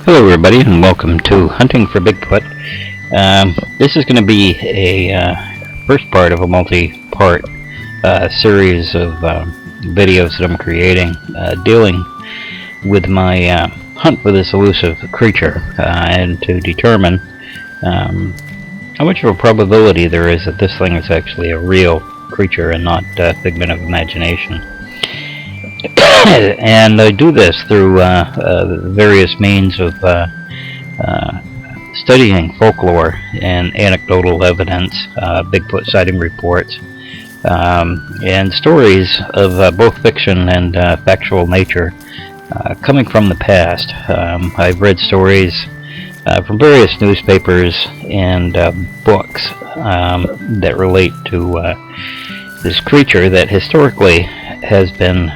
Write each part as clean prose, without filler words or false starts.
Hello everybody and welcome to Hunting for Bigfoot. This is going to be a first part of a multi-part series of videos that I'm creating dealing with my hunt for this elusive creature and to determine how much of a probability there is that this thing is actually a real creature and not a figment of imagination. And I do this through various means of studying folklore and anecdotal evidence, Bigfoot sighting reports, and stories of both fiction and factual nature coming from the past. I've read stories from various newspapers and books that relate to this creature that historically has been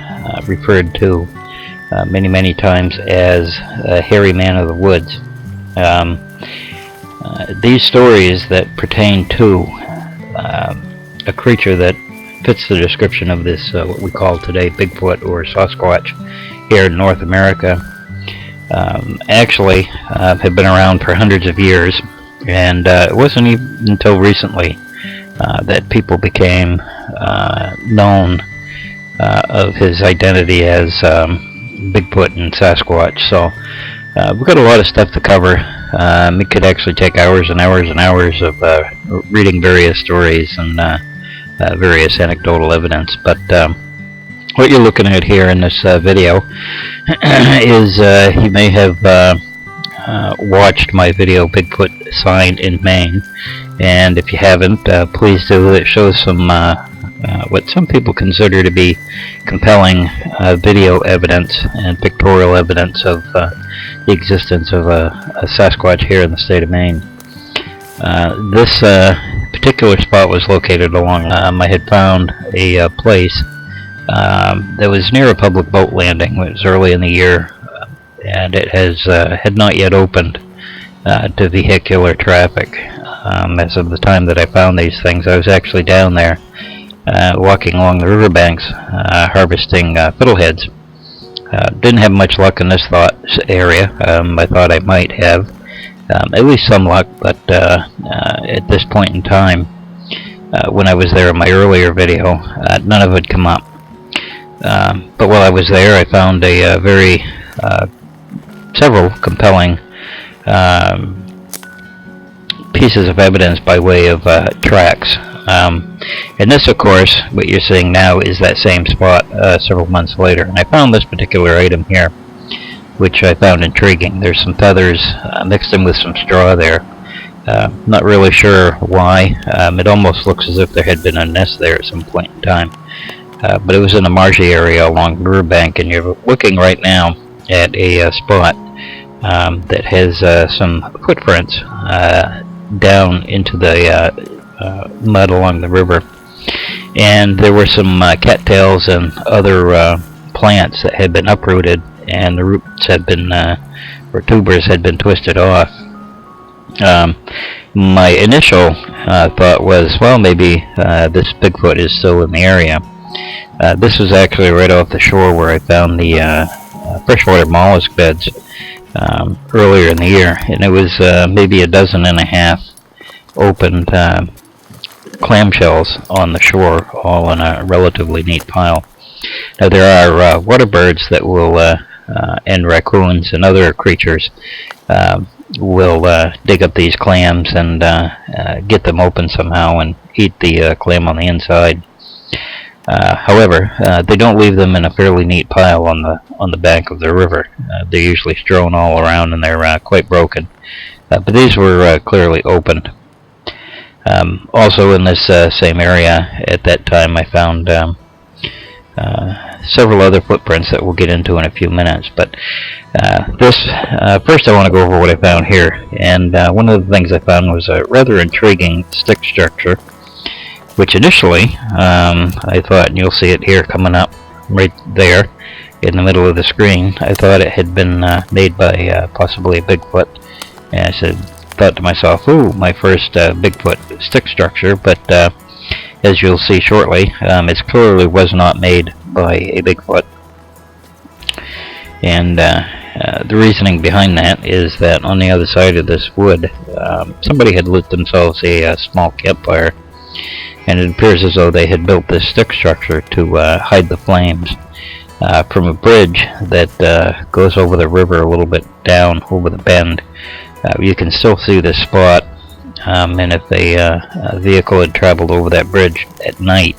referred to many times as a hairy man of the woods. These stories that pertain to a creature that fits the description of this what we call today Bigfoot or Sasquatch here in North America actually have been around for hundreds of years, and it wasn't even until recently that people became known of his identity as Bigfoot and Sasquatch. So we've got a lot of stuff to cover. It could actually take hours and hours and hours of reading various stories and various anecdotal evidence. But what you're looking at here in this video is you may have watched my video Bigfoot Sign in Maine, and if you haven't, please do. It shows some what some people consider to be compelling video evidence and pictorial evidence of the existence of a Sasquatch here in the state of Maine. This particular spot was located along, I had found a place that was near a public boat landing. It was early in the year, and it had not yet opened to vehicular traffic. As of the time that I found these things, I was actually down there walking along the riverbanks, harvesting fiddleheads. Didn't have much luck in this area. I thought I might have at least some luck, but at this point in time, when I was there in my earlier video, none of it had come up. But while I was there, I found a several compelling pieces of evidence by way of tracks. And this, of course, what you're seeing now is that same spot several months later. And I found this particular item here, which I found intriguing. There's some feathers mixed in with some straw there. Not really sure why. It almost looks as if there had been a nest there at some point in time. But it was in a marshy area along the riverbank, and you're looking right now at a spot that has some footprints down into the mud along the river, and there were some cattails and other plants that had been uprooted, and the roots had been or tubers had been twisted off. My initial thought was, well, maybe this Bigfoot is still in the area. This was actually right off the shore where I found the freshwater mollusk beds earlier in the year, and it was maybe a dozen and a half opened clamshells on the shore, all in a relatively neat pile. Now there are water birds that will, and raccoons and other creatures will dig up these clams and get them open somehow and eat the clam on the inside. However, they don't leave them in a fairly neat pile on the bank of the river. They're usually strewn all around, and they're quite broken. But these were clearly opened. Also in this same area at that time, I found several other footprints that we'll get into in a few minutes. But first I want to go over what I found here. And one of the things I found was a rather intriguing stick structure, which initially I thought, and you'll see it here coming up right there in the middle of the screen, I thought it had been made by possibly a Bigfoot. And I thought to myself, ooh, my first Bigfoot stick structure. But as you'll see shortly, it clearly was not made by a Bigfoot. And the reasoning behind that is that on the other side of this wood, somebody had lit themselves a small campfire, and it appears as though they had built this stick structure to hide the flames from a bridge that goes over the river a little bit down over the bend. You can still see this spot, and if a vehicle had traveled over that bridge at night,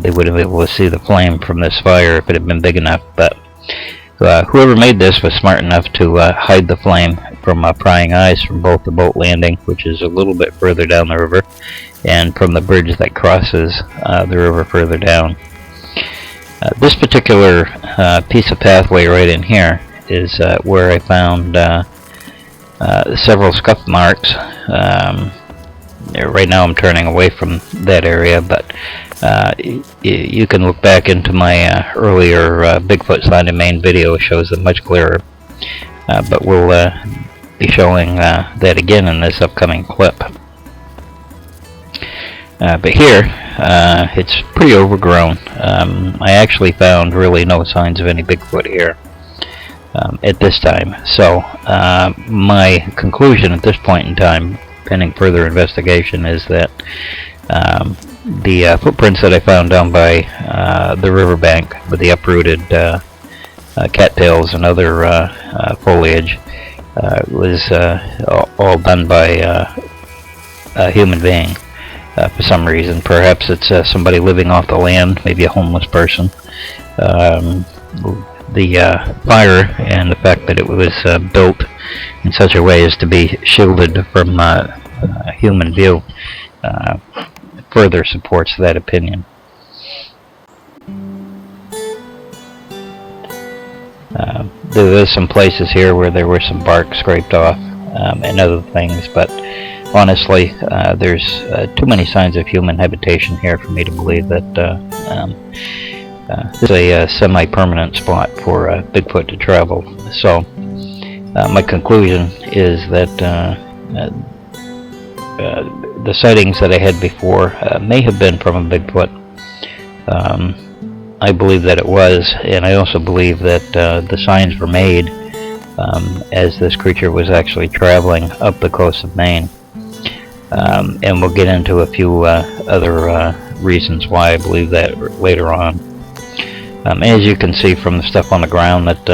they would have been able to see the flame from this fire if it had been big enough. But whoever made this was smart enough to hide the flame from prying eyes from both the boat landing, which is a little bit further down the river, and from the bridge that crosses the river further down. This particular piece of pathway right in here is where I found several scuff marks. Right now I'm turning away from that area, but you can look back into my earlier Bigfoot sign in Maine video. It shows them much clearer. But we'll be showing that again in this upcoming clip. But here, it's pretty overgrown. I actually found really no signs of any Bigfoot here at this time. So my conclusion at this point in time, pending further investigation, is that the footprints that I found down by the riverbank with the uprooted cattails and other foliage was all done by a human being for some reason. Perhaps it's somebody living off the land, maybe a homeless person. The fire and the fact that it was built in such a way as to be shielded from human view further supports that opinion. There was some places here where there were some bark scraped off and other things, but honestly, there's too many signs of human habitation here for me to believe that this is a semi-permanent spot for Bigfoot to travel. So my conclusion is that the sightings that I had before may have been from a Bigfoot. I believe that it was, and I also believe that the signs were made as this creature was actually traveling up the coast of Maine. And we'll get into a few other reasons why I believe that later on. As you can see from the stuff on the ground, that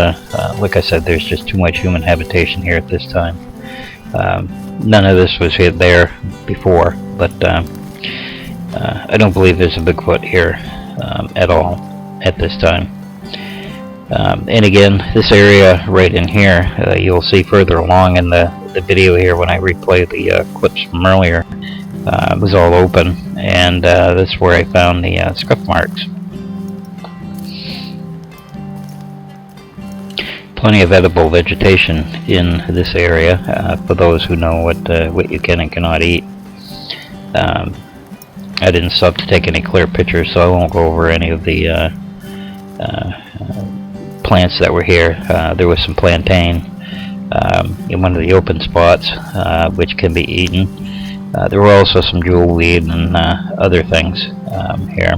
like I said, there's just too much human habitation here at this time. None of this was there before, but I don't believe there's a Bigfoot here at all at this time. And again, this area right in here, you'll see further along in the video here when I replay the clips from earlier, was all open, and that's where I found the scuff marks. Plenty of edible vegetation in this area for those who know what you can and cannot eat. I didn't stop to take any clear pictures, so I won't go over any of the plants that were here. There was some plantain in one of the open spots, which can be eaten. There were also some jewelweed and other things here.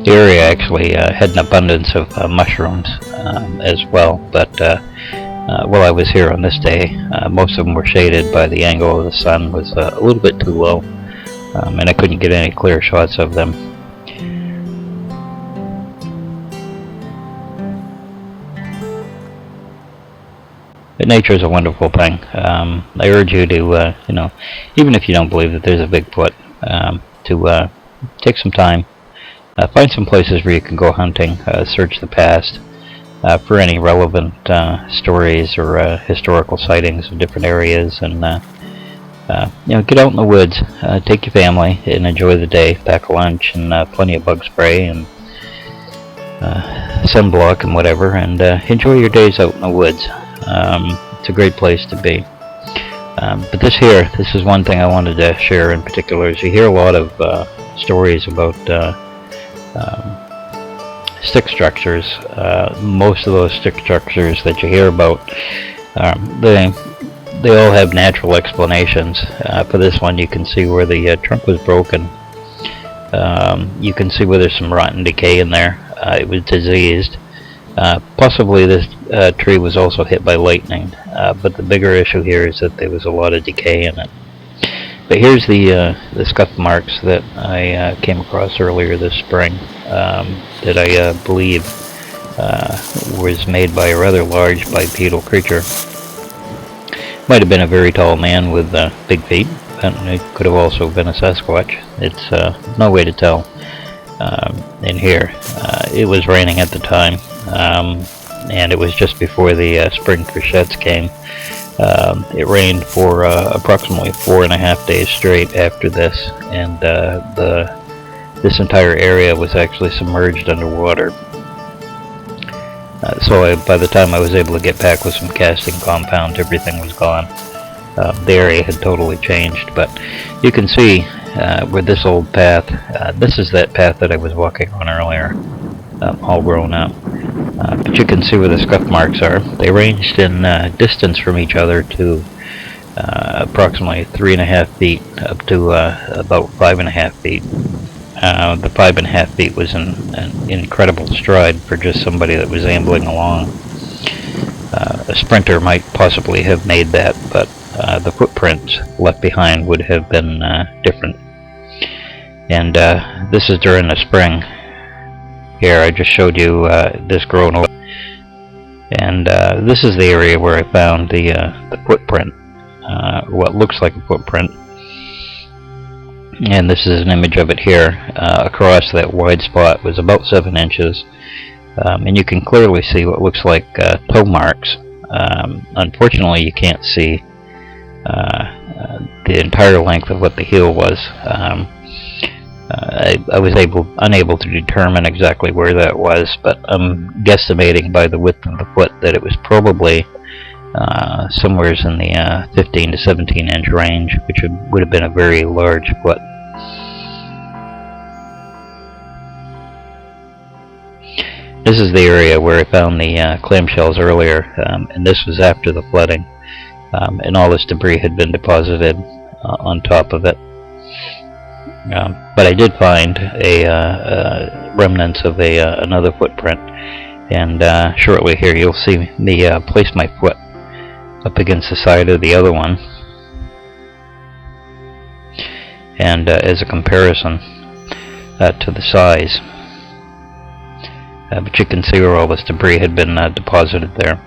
The area actually had an abundance of mushrooms as well, but while I was here on this day, most of them were shaded by the angle of the sun was a little bit too low, and I couldn't get any clear shots of them. But nature is a wonderful thing. I urge you to, even if you don't believe that there's a Bigfoot, to take some time. Find some places where you can go hunting, search the past for any relevant stories or historical sightings of different areas, and get out in the woods, take your family, and enjoy the day. Pack a lunch and plenty of bug spray and sunblock and whatever, and enjoy your days out in the woods. It's a great place to be. But this is one thing I wanted to share in particular. Is you hear a lot of stories about stick structures. Most of those stick structures that you hear about, they they all have natural explanations. For this one, you can see where the trunk was broken. You can see where there's some rotten decay in there. It was diseased. Possibly this tree was also hit by lightning, but the bigger issue here is that there was a lot of decay in it. But here's the scuff marks that I came across earlier this spring, that I believe was made by a rather large bipedal creature. Might have been a very tall man with big feet, and it could have also been a Sasquatch. It's no way to tell in here. It was raining at the time, and it was just before the spring freshets came. It rained for approximately 4.5 days straight after this, and this entire area was actually submerged underwater. So by the time I was able to get back with some casting compound, everything was gone. The area had totally changed, but you can see where this old path, this is that path that I was walking on earlier, all grown up. But you can see where the scuff marks are. They ranged in distance from each other to approximately 3.5 feet up to about 5.5 feet. The 5.5 feet was an incredible stride for just somebody that was ambling along. A sprinter might possibly have made that, but the footprints left behind would have been different. And this is during the spring. Here I just showed you this grown over, and this is the area where I found the footprint, what looks like a footprint. And this is an image of it here. Across that wide spot was about 7 inches, and you can clearly see what looks like toe marks. Unfortunately, you can't see the entire length of what the heel was. I was unable to determine exactly where that was, but I'm guesstimating by the width of the foot that it was probably somewhere in the 15 to 17 inch range, which would have been a very large foot. This is the area where I found the clamshells earlier, and this was after the flooding, and all this debris had been deposited on top of it. But I did find remnants of another footprint, and shortly here you'll see me place my foot up against the side of the other one, and as a comparison to the size. But you can see where all this debris had been deposited there.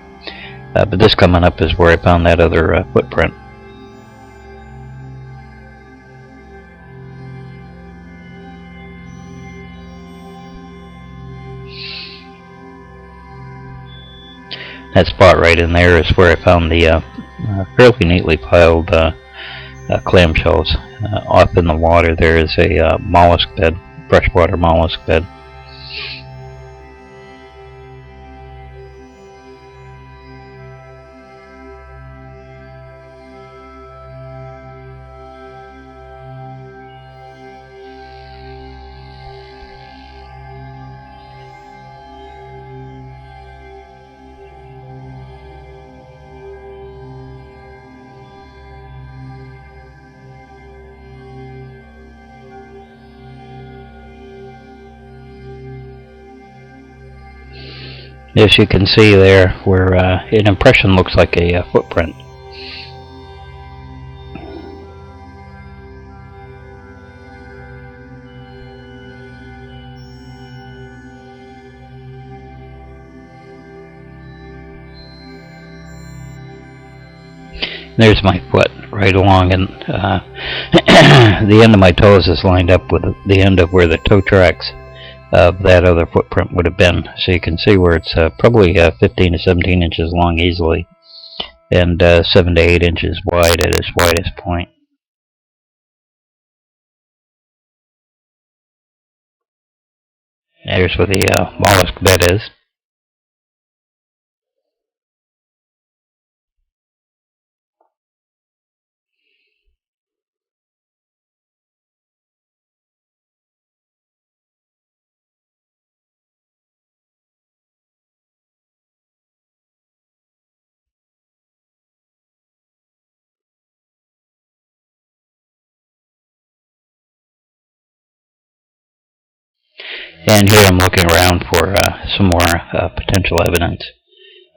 But this coming up is where I found that other footprint. That spot right in there is where I found the fairly neatly piled clamshells. Off in the water there is a mollusk bed, freshwater mollusk bed. As you can see there, where an impression looks like a footprint. There's my foot right along, and the end of my toes is lined up with the end of where the toe tracks of that other footprint would have been. So you can see where it's probably 15 to 17 inches long easily, and 7 to 8 inches wide at its widest point. There's where the mollusk bed is. And here I'm looking around for some more potential evidence.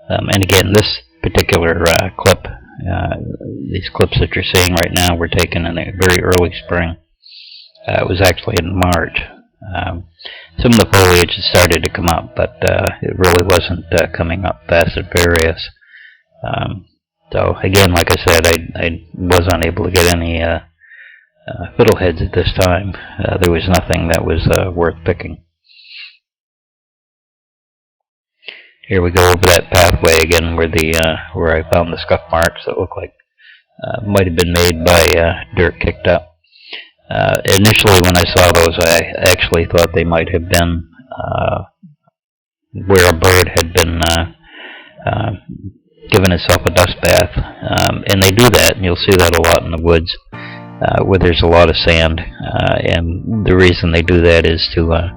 And again, this particular clip, these clips that you're seeing right now were taken in a very early spring. It was actually in March. Some of the foliage had started to come up, but it really wasn't coming up fast and furious. So again, like I said, I was unable to get any fiddleheads at this time. There was nothing that was worth picking. Here we go over that pathway again, where I found the scuff marks that look like might have been made by dirt kicked up. Initially, when I saw those, I actually thought they might have been where a bird had been given itself a dust bath, and they do that, and you'll see that a lot in the woods where there's a lot of sand. And the reason they do that is to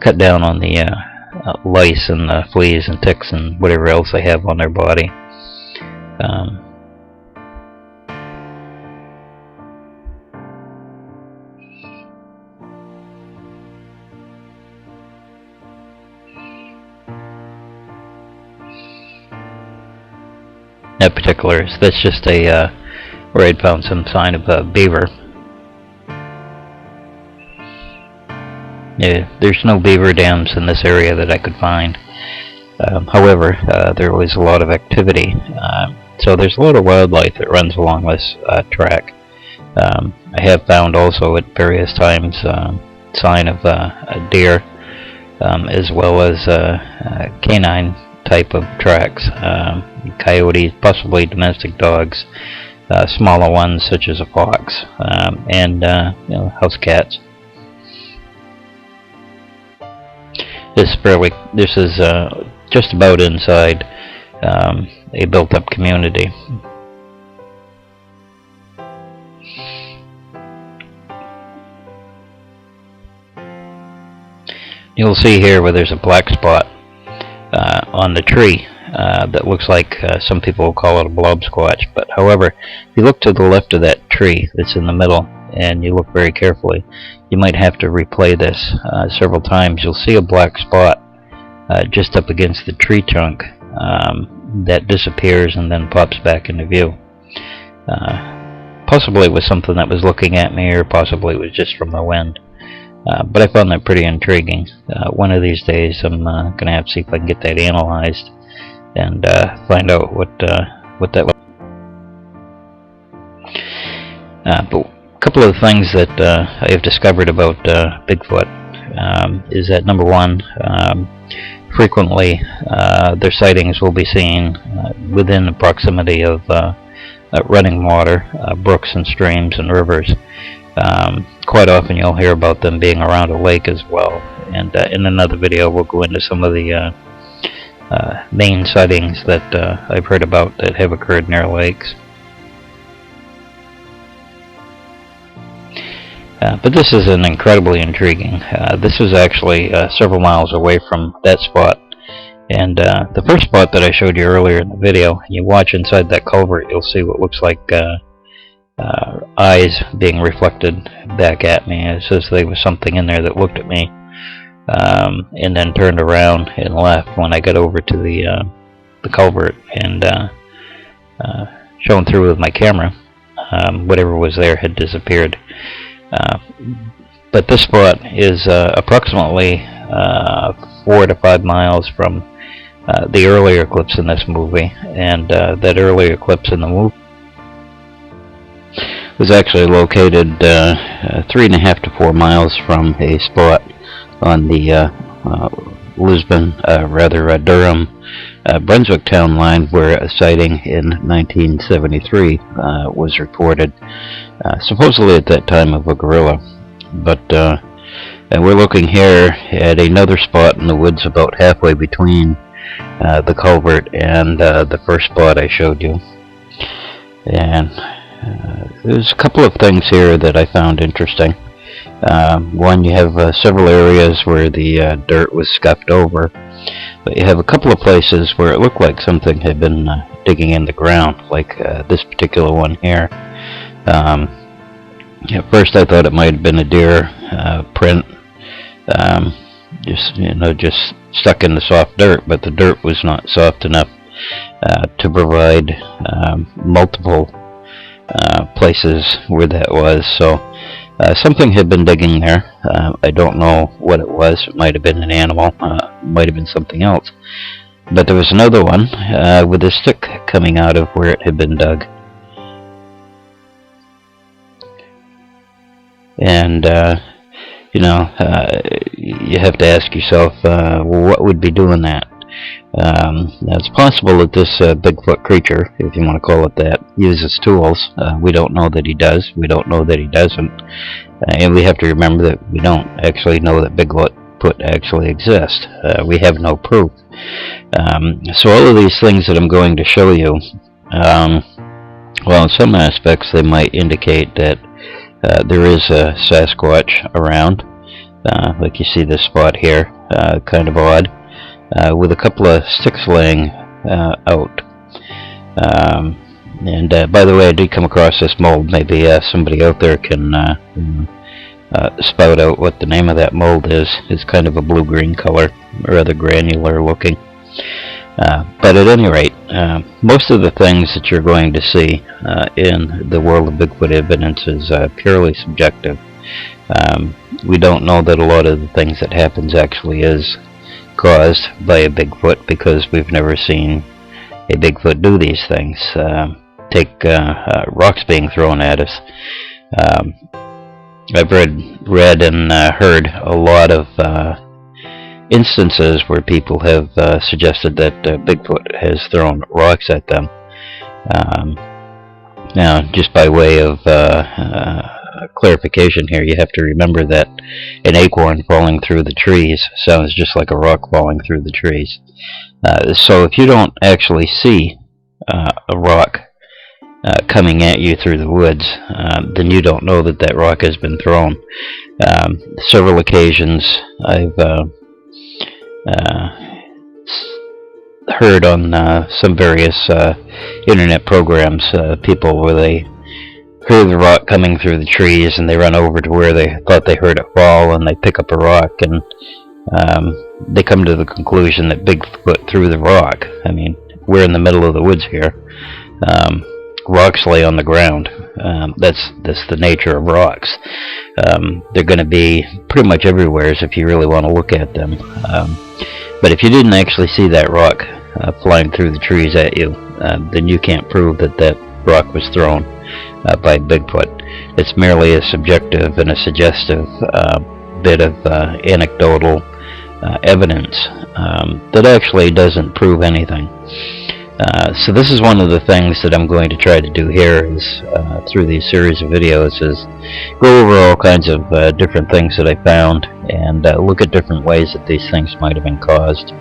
cut down on the lice and fleas and ticks and whatever else they have on their body. That particular, that's just a where I'd found some sign of a beaver. Yeah, there's no beaver dams in this area that I could find. However, there was a lot of activity, so there's a lot of wildlife that runs along this track. I have found also at various times sign of a deer, as well as canine type of tracks, coyotes, possibly domestic dogs, smaller ones such as a fox, and house cats. This is just about inside a built-up community. You'll see here where there's a black spot on the tree that looks like some people will call it a blob squatch. But however, if you look to the left of that tree that's in the middle, and you look very carefully, you might have to replay this several times. You'll see a black spot just up against the tree trunk that disappears and then pops back into view. Possibly it was something that was looking at me, or possibly it was just from the wind. But I found that pretty intriguing. One of these days I'm going to have to see if I can get that analyzed and find out what that was. But a couple of things that I have discovered about Bigfoot is that, number one, frequently their sightings will be seen within the proximity of running water, brooks and streams and rivers. Quite often you'll hear about them being around a lake as well, and in another video we'll go into some of the Maine sightings that I've heard about that have occurred near lakes. But this is an incredibly intriguing. This is actually several miles away from that spot, and the first spot that I showed you earlier in the video, you watch inside that culvert, you'll see what looks like eyes being reflected back at me. It says there was something in there that looked at me and then turned around and left when I got over to the culvert and showing through with my camera. Whatever was there had disappeared. But this spot is approximately 4 to 5 miles from the earlier clips in this movie, and that earlier clips in the movie was actually located 3.5 to 4 miles from a spot on the Durham, Brunswick town line, where a sighting in 1973 was reported, supposedly at that time of a gorilla. But and we're looking here at another spot in the woods about halfway between the culvert and the first spot I showed you. And there's a couple of things here that I found interesting. One, you have several areas where the dirt was scuffed over, but you have a couple of places where it looked like something had been digging in the ground, like this particular one here. At first I thought it might have been a deer print, just stuck in the soft dirt, but the dirt was not soft enough to provide multiple places where that was. So something had been digging there. I don't know what it was. It might have been an animal, might have been something else. But there was another one with a stick coming out of where it had been dug. And you have to ask yourself, well, what would be doing that? Now it's possible that this Bigfoot creature, if you want to call it that, uses tools. We don't know that he does. We don't know that he doesn't. And we have to remember that we don't actually know that Bigfoot actually exists. We have no proof. So all of these things that I'm going to show you, well, in some aspects they might indicate that there is a Sasquatch around. Like you see this spot here, kind of odd, with a couple of sticks laying out. And by the way, I did come across this mold. Maybe somebody out there can spout out what the name of that mold is. It's kind of a blue-green color, rather granular looking. But at any rate, most of the things that you're going to see in the world of Bigfoot evidence is purely subjective. We don't know that a lot of the things that happens actually is caused by a Bigfoot, because we've never seen a Bigfoot do these things. Take rocks being thrown at us. I've read and heard a lot of instances where people have suggested that Bigfoot has thrown rocks at them. Now, just by way of clarification here, you have to remember that an acorn falling through the trees sounds just like a rock falling through the trees. So if you don't actually see a rock coming at you through the woods, then you don't know that that rock has been thrown. Several occasions I've heard on some various internet programs, people where they heard the rock coming through the trees and they run over to where they thought they heard it fall, and they pick up a rock, and they come to the conclusion that Bigfoot threw the rock. I mean, we're in the middle of the woods here. Rocks lay on the ground. That's the nature of rocks. They're going to be pretty much everywhere if you really want to look at them. But if you didn't actually see that rock flying through the trees at you, then you can't prove that that rock was thrown by Bigfoot. It's merely a subjective and a suggestive bit of anecdotal evidence that actually doesn't prove anything. So this is one of the things that I'm going to try to do here is through these series of videos is go over all kinds of different things that I found and look at different ways that these things might have been caused.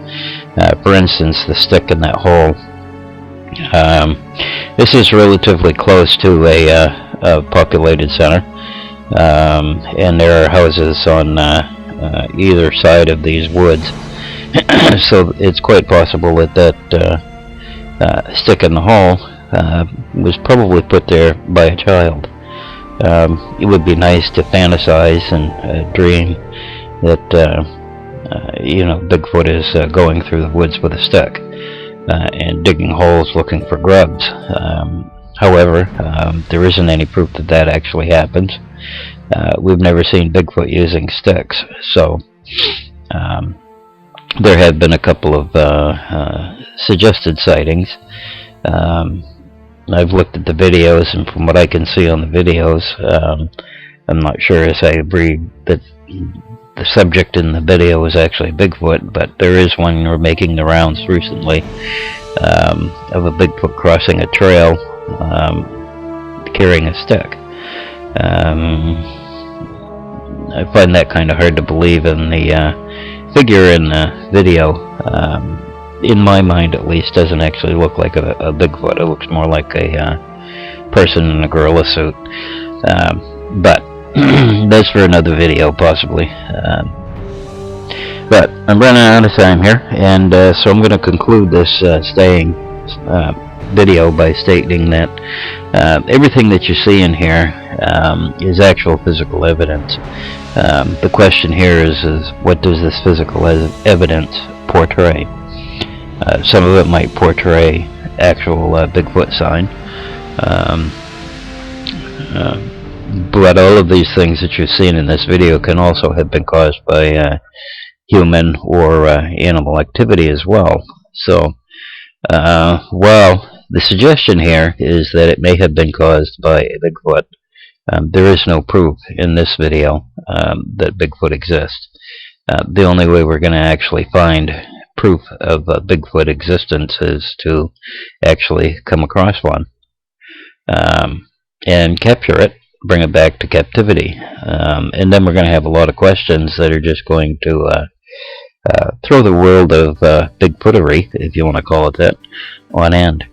For instance, the stick in that hole. This is relatively close to a populated center, and there are houses on either side of these woods. So it's quite possible that that stick in the hole was probably put there by a child. It would be nice to fantasize and dream that Bigfoot is going through the woods with a stick and digging holes looking for grubs. However, there isn't any proof that that actually happens. We've never seen Bigfoot using sticks, so there have been a couple of suggested sightings. I've looked at the videos, and from what I can see on the videos, I'm not sure as I agree that the subject in the video is actually Bigfoot, but there is one we're making the rounds recently of a Bigfoot crossing a trail carrying a stick. I find that kind of hard to believe, and the figure in the video, in my mind at least, doesn't actually look like a Bigfoot. It looks more like a person in a gorilla suit. But that's for another video, possibly. But I'm running out of time here, and so I'm going to conclude this staying video by stating that everything that you see in here is actual physical evidence. The question here is what does this physical evidence portray? Some of it might portray actual Bigfoot sign, but all of these things that you've seen in this video can also have been caused by human or animal activity as well. So, well, the suggestion here is that it may have been caused by a Bigfoot. There is no proof in this video that Bigfoot exists. The only way we're going to actually find proof of Bigfoot existence is to actually come across one and capture it, bring it back to captivity, and then we're going to have a lot of questions that are just going to throw the world of Bigfootery, if you want to call it that, on end.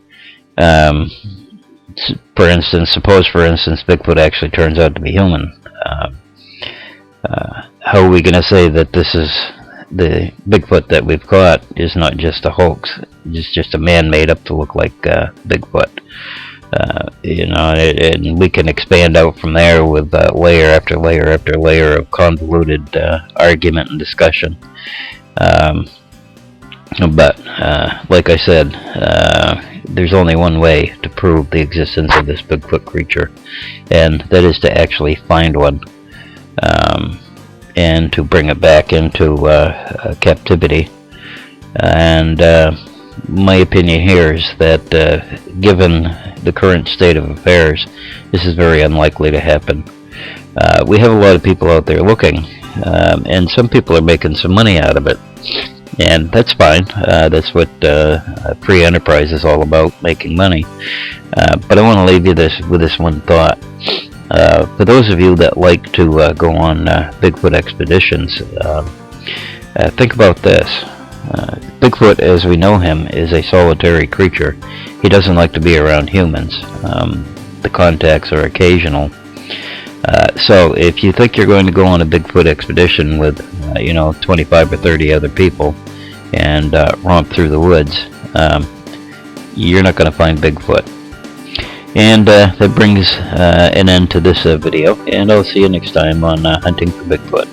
For instance, suppose Bigfoot actually turns out to be human. How are we going to say that this is the Bigfoot that we've caught is not just a hoax? It's just a man made up to look like Bigfoot. You know, and we can expand out from there with layer after layer after layer of convoluted argument and discussion. But like I said, there's only one way to prove the existence of this Bigfoot creature, and that is to actually find one and to bring it back into captivity. And my opinion here is that given the current state of affairs, this is very unlikely to happen. We have a lot of people out there looking, and some people are making some money out of it. And that's fine. That's what free enterprise is all about, making money. But I want to leave you with this one thought. For those of you that like to go on Bigfoot expeditions, think about this. Bigfoot, as we know him, is a solitary creature. He doesn't like to be around humans. The contacts are occasional. So if you think you're going to go on a Bigfoot expedition with 25 or 30 other people and romp through the woods, you're not going to find Bigfoot. And that brings an end to this video, and I'll see you next time on Hunting for Bigfoot.